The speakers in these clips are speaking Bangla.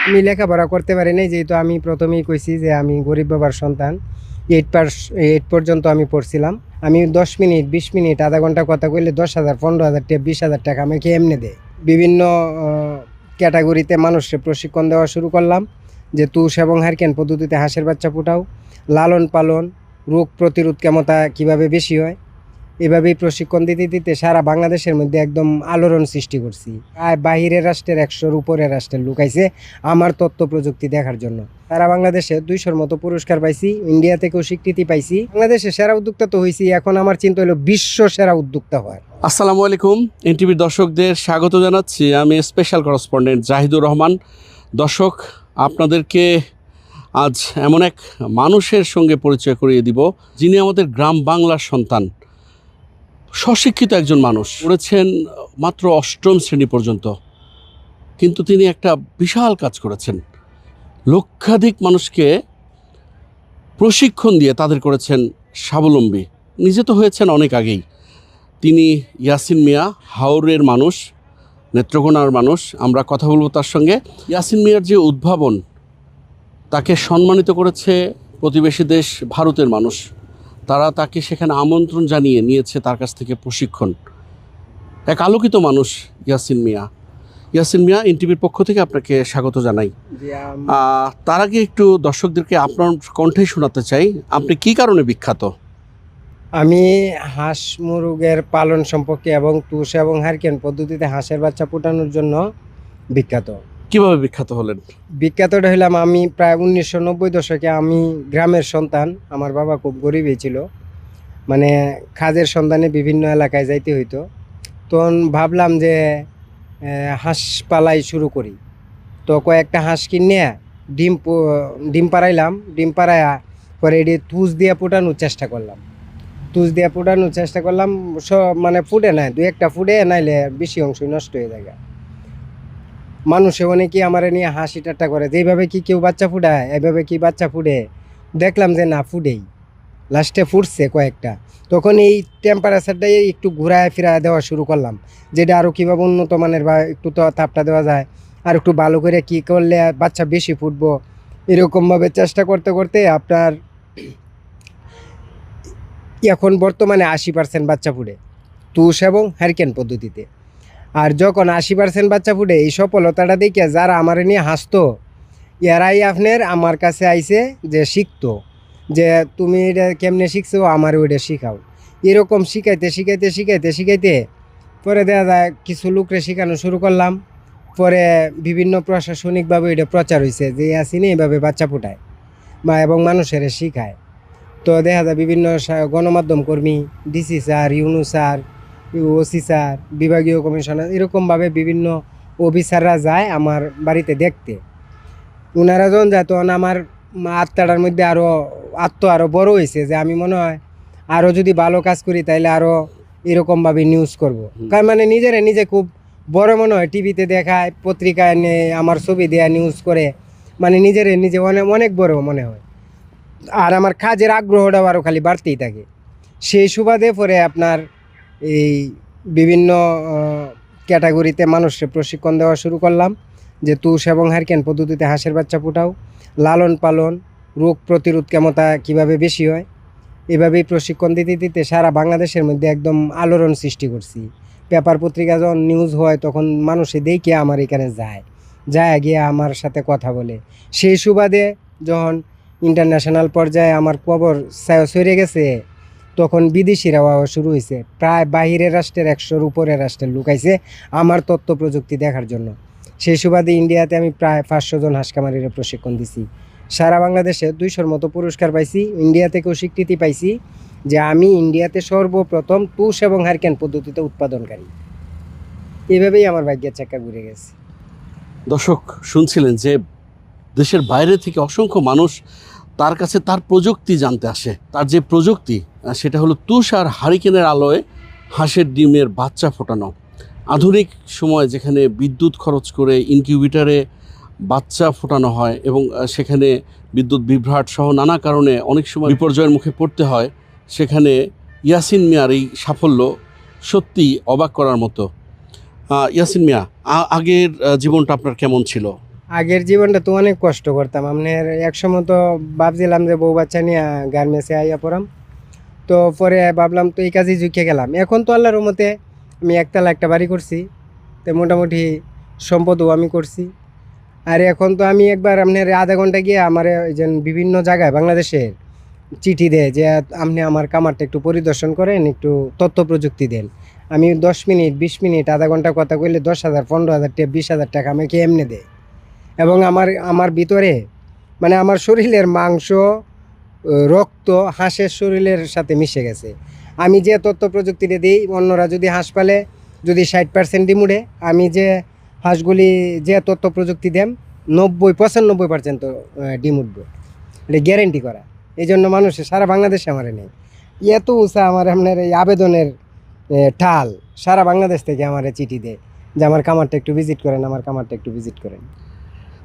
আমি লেখাপড়া করতে পারি নাই, যেহেতু আমি প্রথমেই কইছি যে আমি গরিব বাবার সন্তান। 8 পর্যন্ত আমি পড়ছিলাম। আমি 10 মিনিট 20 মিনিট আধা ঘন্টা কথা কইলে 10,000 15,000 টাকা 20,000 টাকা আমাকে এমনি দেয়। বিভিন্ন ক্যাটাগরিতে মানুষকে প্রশিক্ষণ দেওয়া শুরু করলাম, যে তুষ এবং হারকেন পদ্ধতিতে হাঁসের বাচ্চা ফুটাও, লালন পালন, রোগ প্রতিরোধ ক্ষমতা কীভাবে বেশি হয়, এভাবেই প্রশিক্ষণ দিতে দিতে সারা বাংলাদেশের মধ্যে একদম আলোড়ন সৃষ্টি করছি। আর বাহিরের রাষ্ট্রের 100-র উপরের রাষ্ট্রের লোক আইছে আমার তথ্য প্রযুক্তি দেখার জন্য। সারা বাংলাদেশে 200-র মতো পুরস্কার পাইছি, ইন্ডিয়া থেকেও স্বীকৃতি পাইছি। বাংলাদেশে সেরা উদ্যোক্তা তো হয়েছি, এখন আমার চিন্তা হলো বিশ্ব সেরা উদ্যোক্তা হয়। আসসালামু আলাইকুম, এনটিভির দর্শকদের স্বাগত জানাচ্ছি। আমি স্পেশাল করেসপন্ডেন্ট জাহিদুর রহমান। দর্শক, আপনাদেরকে আজ এমন এক মানুষের সঙ্গে পরিচয় করিয়ে দিব, যিনি আমাদের গ্রাম বাংলার সন্তান, স্বশিক্ষিত একজন মানুষ, পড়েছেন মাত্র 8ম শ্রেণী পর্যন্ত, কিন্তু তিনি একটা বিশাল কাজ করেছেন। লক্ষাধিক মানুষকে প্রশিক্ষণ দিয়ে তাদের করেছেন স্বাবলম্বী। নিজে তো হয়েছেন অনেক আগেই। তিনি ইয়াসিন মিয়া, হাওরের মানুষ, নেত্রকোনার মানুষ। আমরা কথা বলবো তার সঙ্গে। ইয়াসিন মিয়ার যে উদ্ভাবন, তাকে সম্মানিত করেছে প্রতিবেশী দেশ ভারতের মানুষ। তারা তাকে সেখানে আমন্ত্রণ জানিয়ে নিয়েছে তার কাছ থেকে প্রশিক্ষণ। এক আলোকিত মানুষ ইয়াসিন মিয়া। ইয়াসিন মিয়া, এনটিভির পক্ষ থেকে আপনাকে স্বাগত জানাই। তার আগে একটু দর্শকদেরকে আপনার কণ্ঠেই শোনাতে চাই, আপনি কী কারণে বিখ্যাত? আমি হাঁস মুরগের পালন সম্পর্কে এবং তুষ এবং হারকেন পদ্ধতিতে হাঁসের বাচ্চা ফুটানোর জন্য বিখ্যাত। কিভাবে বিখ্যাত হলেন? বিখ্যাতটা হইলাম, আমি প্রায় 1990 দশকে, আমি গ্রামের সন্তান। আমার বাবা খুব গরিবই ছিল, মানে কাজের সন্ধানে বিভিন্ন এলাকায় যাইতে হইতো। তখন ভাবলাম যে হাঁস পালাই শুরু করি। তো কয়েকটা হাঁস কিনে ডিম পাড়াইলাম। ডিম পাড়াইয়া পরে এটি তুষ দিয়ে ফুটানোর চেষ্টা করলাম। সব মানে ফুটে নাই, 2-1টা ফুটে, নাইলে বেশি অংশই নষ্ট হয়ে যায়। মানুষে অনেকেই আমার নিয়ে হাসি ঠাট্টা করে, যেইভাবে কি কেউ বাচ্চা ফুটায় এভাবে কি বাচ্চা ফুটে। দেখলাম যে না, ফুটেই। লাস্টে ফুটছে কয়েকটা। তখন এই টেম্পারেচারটাই একটু ঘুরায় ফিরায় দেওয়া শুরু করলাম, যেটা আরও কীভাবে উন্নত মানের বা একটু তো তাপটা দেওয়া যায়, আর একটু ভালো করে কী করলে বাচ্চা বেশি ফুটবো, এরকমভাবে চেষ্টা করতে করতে আপনার এখন বর্তমানে 80% বাচ্চা ফুটে তুষ এবং হারকেন পদ্ধতিতে। আর যখন 80% বাচ্চা ফুটে, এই সফলতাটা দেখে যারা আমার নিয়ে হাসতো, এরাই আপনার আমার কাছে আইছে যে শিখতো, যে তুমি এটা কেমনে শিখছো, আমার ওইটা শিখাও। এরকম শিখাইতে শিখাইতে শিখাইতে শিখাইতে পরে দেখা যায় কিছু লোকরে শেখানো শুরু করলাম। পরে বিভিন্ন প্রশাসনিকভাবে এটা প্রচার হয়েছে যে আসিনি এইভাবে বাচ্চা ফুটায় বা এবং মানুষের শিখায়। তো দেখা যায় বিভিন্ন গণমাধ্যম কর্মী, DC sir, UNO sir, OC sir, বিভাগীয় কমিশনার, এরকমভাবে বিভিন্ন অফিসাররা যায় আমার বাড়িতে দেখতে। ওনারা যখন যায় তখন আমার আত্মাটার মধ্যে আরও বড় হয়েছে, যে আমি মনে হয় আরও যদি ভালো কাজ করি তাইলে আরও এরকমভাবে নিউজ করব। কারণ মানে নিজে খুব বড় মনে হয়, টিভিতে দেখায়, পত্রিকায় আমার ছবি দেয়া নিউজ করে, মানে নিজে অনেক বড় মনে হয়। আর আমার কাজের আগ্রহটাও আরও খালি বাড়তেই থাকে। সেই সুবাদে পরে আপনার এই বিভিন্ন ক্যাটাগরিতে মানুষকে প্রশিক্ষণ দেওয়া শুরু করলাম, যে তুষ এবং হারকেন পদ্ধতিতে হাঁসের বাচ্চা ফুটাও, লালন পালন, রোগ প্রতিরোধ ক্ষমতা কীভাবে বেশি হয়, এভাবেই প্রশিক্ষণ দিতে দিতে সারা বাংলাদেশের মধ্যে একদম আলোড়ন সৃষ্টি করছি। পেপার পত্রিকা যখন নিউজ হয় তখন মানুষে দেখে আমার এখানে যায় গিয়ে আমার সাথে কথা বলে। সেই সুবাদে যখন ইন্টারন্যাশনাল পর্যায়ে আমার খবর ছড়িয়ে গেছে, তখন বিদেশিরাও শুরু হয়েছে। প্রায় বাহিরের রাষ্ট্রের 100-র উপরের রাষ্ট্রের লোক আইছে আমার তথ্য প্রযুক্তি দেখার জন্য। সেই সুবাদে ইন্ডিয়াতে আমি প্রায় 500 জন হাঁস খামারির প্রশিক্ষণ দিছি। সারা বাংলাদেশে 200-র মতো পুরস্কার পাইছি, ইন্ডিয়া থেকেও স্বীকৃতি পাইছি যে আমি ইন্ডিয়াতে সর্বপ্রথম তুষ এবং হারকেন পদ্ধতিতে উৎপাদনকারী। এভাবেই আমার ভাগ্যের চাকা ঘুরে গেছে। দর্শক শুনছিলেন যে দেশের বাইরে থেকে অসংখ্য মানুষ তার কাছে তার প্রযুক্তি জানতে আসে। তার যে প্রযুক্তি, সেটা হলো তুষ আর হারিকেনের আলোয় হাঁসের ডিমের বাচ্চা ফোটানো। আধুনিক সময় যেখানে বিদ্যুৎ খরচ করে ইনকিউবেটরে বাচ্চা ফোটানো হয় এবং সেখানে বিদ্যুৎ বিভ্রাট সহ নানা কারণে অনেক সময় বিপর্যয়ের মুখে পড়তে হয়, সেখানে ইয়াসিন মিয়ার এই সাফল্য সত্যি অবাক করার মতো। ইয়াসিন মিয়া, আগের জীবনটা আপনার কেমন ছিল? আগের জীবনটা তো অনেক কষ্ট করতাম। আপনার একসময় তো ভাবছিলাম যে বউ বাচ্চা নিয়ে গার্মেন্টসে আইয়া পড়াম, তো পরে ভাবলাম তো এই কাজে ঝুঁকে গেলাম। এখন তো আল্লাহর রহমতে আমি একতলা একটা বাড়ি করছি, তো মোটামুটি সম্পদও আমি করছি। আর এখন তো আমি একবার আপনার আধা ঘন্টা গিয়ে আমার ওই যে বিভিন্ন জায়গায় বাংলাদেশের চিঠি দেয় যে আপনি আমার কামারটা একটু পরিদর্শন করেন, একটু তথ্য প্রযুক্তি দেন। আমি 10 মিনিট 20 মিনিট আধা ঘন্টা কথা কইলে 10,000 15,000 টাকা 20,000 টাকা আমাকে এমনি দেয়। এবং আমার আমার ভিতরে মানে আমার শরীরের মাংস রক্ত হাঁসের শরীরের সাথে মিশে গেছে। আমি যে তথ্য প্রযুক্তিটা দিই, অন্যরা যদি হাঁস পালে যদি 60% ডিম উড়ে, আমি যে হাঁসগুলি যে তথ্য প্রযুক্তি দেম 90-95% ডিম উঠবে, এটা গ্যারেন্টি করা। এই জন্য মানুষের সারা বাংলাদেশে আমার নেই এত উঁচা আমার আপনার এই আবেদনের ঠাল। সারা বাংলাদেশ থেকে আমার চিঠি দেয় যে আমার কামারটা একটু ভিজিট করেন, আমার কামারটা একটু ভিজিট করেন।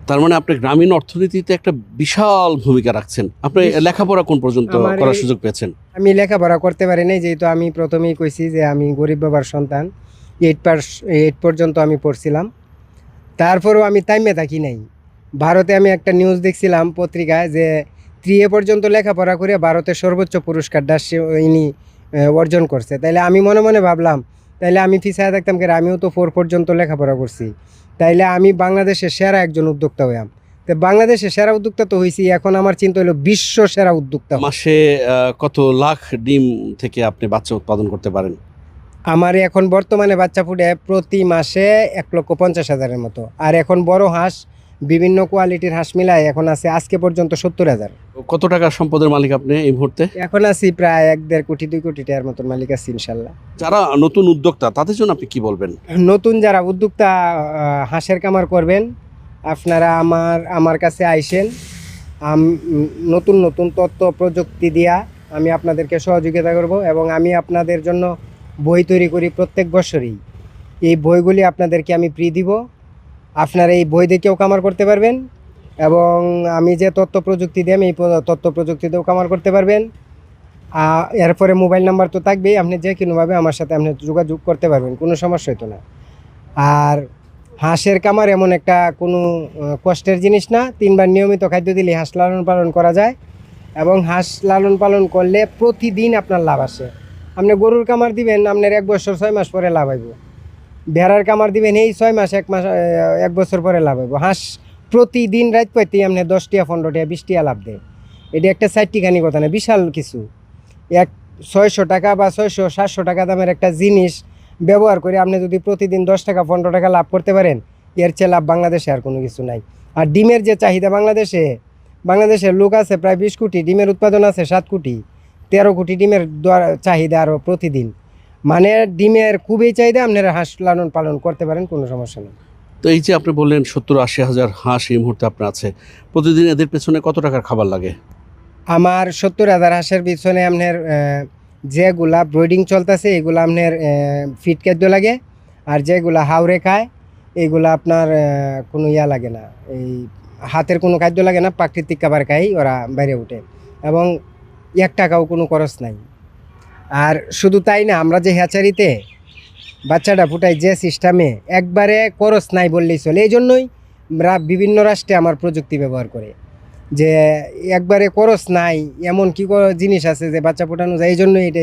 তার মানে আপনি গ্রামীণ অর্থনীতিতে একটা বিশাল ভূমিকা রাখছেন। আপনি লেখাপড়া কোন পর্যন্ত আমার করার এই- সুযোগ পেয়েছেন? আমি লেখাপড়া করতে পারি নাই, যেহেতু আমি প্রথমেই কইছি যে আমি গরিব বাবার সন্তান। 8 পর্যন্ত আমি পড়ছিলাম, তারপরেও আমি টাইমে থাকি নাই। ভারতে আমি একটা নিউজ দেখছিলাম পত্রিকায় যে 3A পর্যন্ত লেখাপড়া করে ভারতের সর্বোচ্চ পুরস্কারটা ইনি অর্জন করছে। তাইলে আমি মনে মনে ভাবলাম তাইলে আমি পিছায় থাকতাম কেন, আমিও তো 4 পর্যন্ত লেখাপড়া করছি, তাইলে আমি বাংলাদেশের সেরা একজন উদ্যোক্তা হইয়াম। তো বাংলাদেশের সেরা উদ্যোক্তা তো হয়েছি, এখন আমার চিন্তা হলো বিশ্ব সেরা উদ্যোক্তা হওয়া। মাসে কত লাখ ডিম থেকে আপনি বাচ্চা উৎপাদন করতে পারেন? আমার এখন বর্তমানে বাচ্চা ফুটে প্রতি মাসে 1,50,000-এর মতো। আর এখন বড় হাঁস বিভিন্ন কোয়ালিটির হাঁস মিলায় এখন আছে আজকে পর্যন্ত 70,000। কত টাকা সম্পদের মালিক আপনি এই মুহূর্তে? এখন আছি প্রায় 1-1.5 কোটি 2 কোটি টাকার মতন মালিক আছি ইনশাল্লাহ। যারা নতুন উদ্যোক্তা তাদের জন্য আপনি কি বলবেন? নতুন যারা উদ্যোক্তা হাঁসের কামার করবেন, আপনারা আমার কাছে আইসেন। নতুন নতুন তথ্য প্রযুক্তি দিয়া আমি আপনাদেরকে সহযোগিতা করব, এবং আমি আপনাদের জন্য বই তৈরি করি প্রত্যেক বছরই। এই বইগুলি আপনাদেরকে আমি ফ্রি দিব, আপনারা এই বই দেখেও কামার করতে পারবেন, এবং আমি যে তথ্য প্রযুক্তি দিই এই তথ্য প্রযুক্তিতেও কামার করতে পারবেন। এরপরে মোবাইল নাম্বার তো থাকবেই, আপনি যে কোনোভাবে আমার সাথে আপনি যোগাযোগ করতে পারবেন, কোনো সমস্যা হতো না। আর হাঁসের কামার এমন একটা কোনো কষ্টের জিনিস না। 3 বার নিয়মিত খাদ্য দিলে হাঁস লালন পালন করা যায়, এবং হাঁস লালন পালন করলে প্রতিদিন আপনার লাভ আসে। আপনি গরুর কামার দিবেন, আপনার 1 বছর 6 মাস পরে লাভ হইব। ভেড়ার কামার দিবেন এই 6 মাস 1 মাস 1 বছর পরে লাভ হইব। হাঁস প্রতিদিন রাত পাইতেই আপনি 10 টাকা 15 টাকা 20 টাকা লাভ দেয়। এটা একটা 60 টাকানি কথা না, বিশাল কিছু। 600 টাকা বা 600-700 টাকা দামের একটা জিনিস ব্যবহার করে আপনি যদি প্রতিদিন 10 টাকা 15 টাকা লাভ করতে পারেন, এর চেয়ে লাভ বাংলাদেশে আর কোনো কিছু নাই। আর ডিমের যে চাহিদা বাংলাদেশের লোক আছে প্রায় 20 কোটি, ডিমের উৎপাদন আছে 7 কোটি, 13 কোটি ডিমের চাহিদা আরও প্রতিদিন। মানে ডিমের খুবই চাহিদা, আপনারা হাঁস লালন পালন করতে পারেন, কোনো সমস্যা নেই। তো এই যে আপনি বললেন 70-80 হাজার হাঁস এই মুহূর্তে আপনার আছে, প্রতিদিন এদের পেছনে কত টাকার খাবার লাগে? আমার 70,000 হাঁসের পিছনে আপনার যেগুলা ব্রিডিং চলতেছে এগুলো আপনার ফিট খাদ্য লাগে, আর যেগুলা হাওরে খায় এইগুলা আপনার কোনো লাগে না, এই হাতের কোনো খাদ্য লাগে না, প্রাকৃতিক খাবার খাই ওরা বাইরে উঠে, এবং 1 টাকাও কোনো খরচ নাই। আর শুধু তাই না, আমরা যে হ্যাচারিতে বাচ্চাটা ফুটাই যে সিস্টেমে একবারে খরচ নাই বললেই চলে। এই জন্যই বিভিন্ন রাষ্ট্রে আমার প্রযুক্তি ব্যবহার করে, যে একবারে খরচ নাই এমন কি জিনিস আছে যে বাচ্চা ফোটানো যায়। এই জন্যই এটা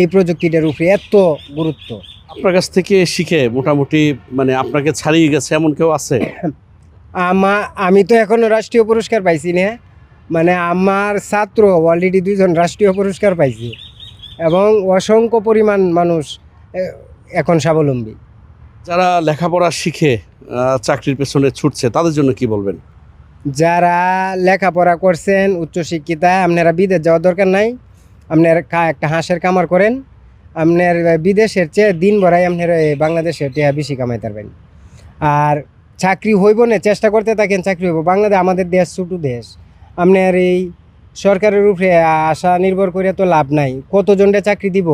এই প্রযুক্তিটার উপরে এত গুরুত্ব। আপনার কাছ থেকে শিখে মোটামুটি মানে আপনাকে ছাড়িয়ে গেছে এমন কেউ আছে? আমি তো এখনো রাষ্ট্রীয় পুরস্কার পাইছি না, মানে আমার ছাত্র অলরেডি 2 জন রাষ্ট্রীয় পুরস্কার পাইছে, এবং অসংখ্য পরিমাণ মানুষ এখন স্বাবলম্বী। যারা লেখাপড়া শিখে চাকরির পেছনে ছুটছে তাদের জন্য কি বলবেন? যারা লেখাপড়া করছেন উচ্চশিক্ষিতা, আপনারা বিদেশ যাওয়ার দরকার নাই, আপনার একটা হাঁসের কামার করেন, আপনার বিদেশের চেয়ে দিন ভরাই আপনার বাংলাদেশের টিয়া বেশি কামাইতে পারবেন। আর চাকরি হইব না, চেষ্টা করতে থাকেন, চাকরি হইব। বাংলাদেশ আমাদের দেশ ছোটো দেশ, আপনার এই সরকারের উপরে আশা নির্ভর করে তো লাভ নাই। কতজনটা চাকরি দিব?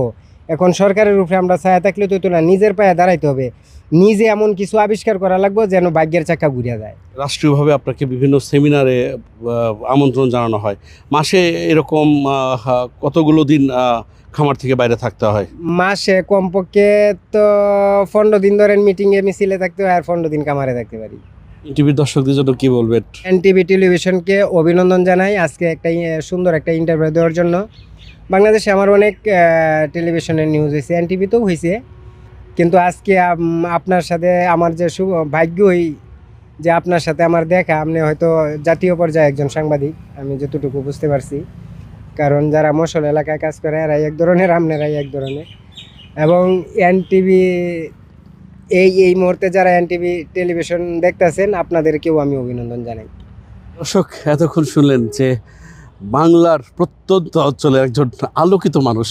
এখন সরকারের উপরে আমরা ছায়া থাকলে তো না, নিজের পায়ে দাঁড়াইতে হবে, নিজে এমন কিছু আবিষ্কার করা লাগবে যেন ভাগ্যের চাকা ঘুরিয়া যায়। রাষ্ট্রীয়ভাবে আপনাকে বিভিন্ন সেমিনারে আমন্ত্রণ জানানো হয়, মাসে এরকম কতগুলো দিন খামার থেকে বাইরে থাকতে হয়? মাসে কমপক্ষে তো 15 দিন ধরেন মিটিংয়ে মিছিলে থাকতে হয়, আর 15 দিন কামারে থাকতে পারি। টিভির দর্শকদের জন্য কি বলবেন? এনটিভি টেলিভিশনকে অভিনন্দন জানাই আজকে একটা সুন্দর একটা ইন্টারভিউ দেওয়ার জন্য। বাংলাদেশে আমার অনেক টেলিভিশনের নিউজ হয়েছে, এনটিভিতেও হয়েছে, কিন্তু আজকে আপনার সাথে আমার যে ভাগ্যই যে আপনার সাথে আমার দেখা, আপনি হয়তো জাতীয় পর্যায়ে একজন সাংবাদিক, আমি যতটুকু বুঝতে পারছি। কারণ যারা মশল এলাকায় কাজ করে এরাই এক ধরনের, আপনারাই এক ধরনের। এবং এনটিভি এই মুহূর্তে যারা এনটিভি টেলিভিশন দেখতেছেন আপনাদেরকেও আমি অভিনন্দন জানাই। দর্শক এতক্ষণ শুনলেন যে বাংলার প্রত্যন্ত অঞ্চলে একজন আলোকিত মানুষ,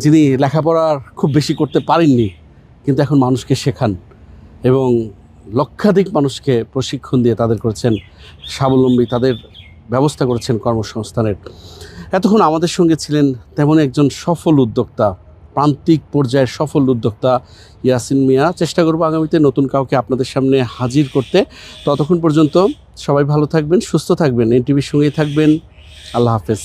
যিনি লেখাপড়ার খুব বেশি করতে পারেননি, কিন্তু এখন মানুষকে শেখান এবং লক্ষাধিক মানুষকে প্রশিক্ষণ দিয়ে তাদের করেছেন স্বাবলম্বী, তাদের ব্যবস্থা করেছেন কর্মসংস্থানের। এতক্ষণ আমাদের সঙ্গে ছিলেন তেমন একজন সফল উদ্যোক্তা, প্রান্তিক পর্যায়ের সফল উদ্যোক্তা ইয়াসিন মিয়া। চেষ্টা করব আগামীতে নতুন কাউকে আপনাদের সামনে হাজির করতে। ততক্ষণ পর্যন্ত সবাই ভালো থাকবেন, সুস্থ থাকবেন, এনটিভির সঙ্গেই থাকবেন। আল্লাহ হাফেজ।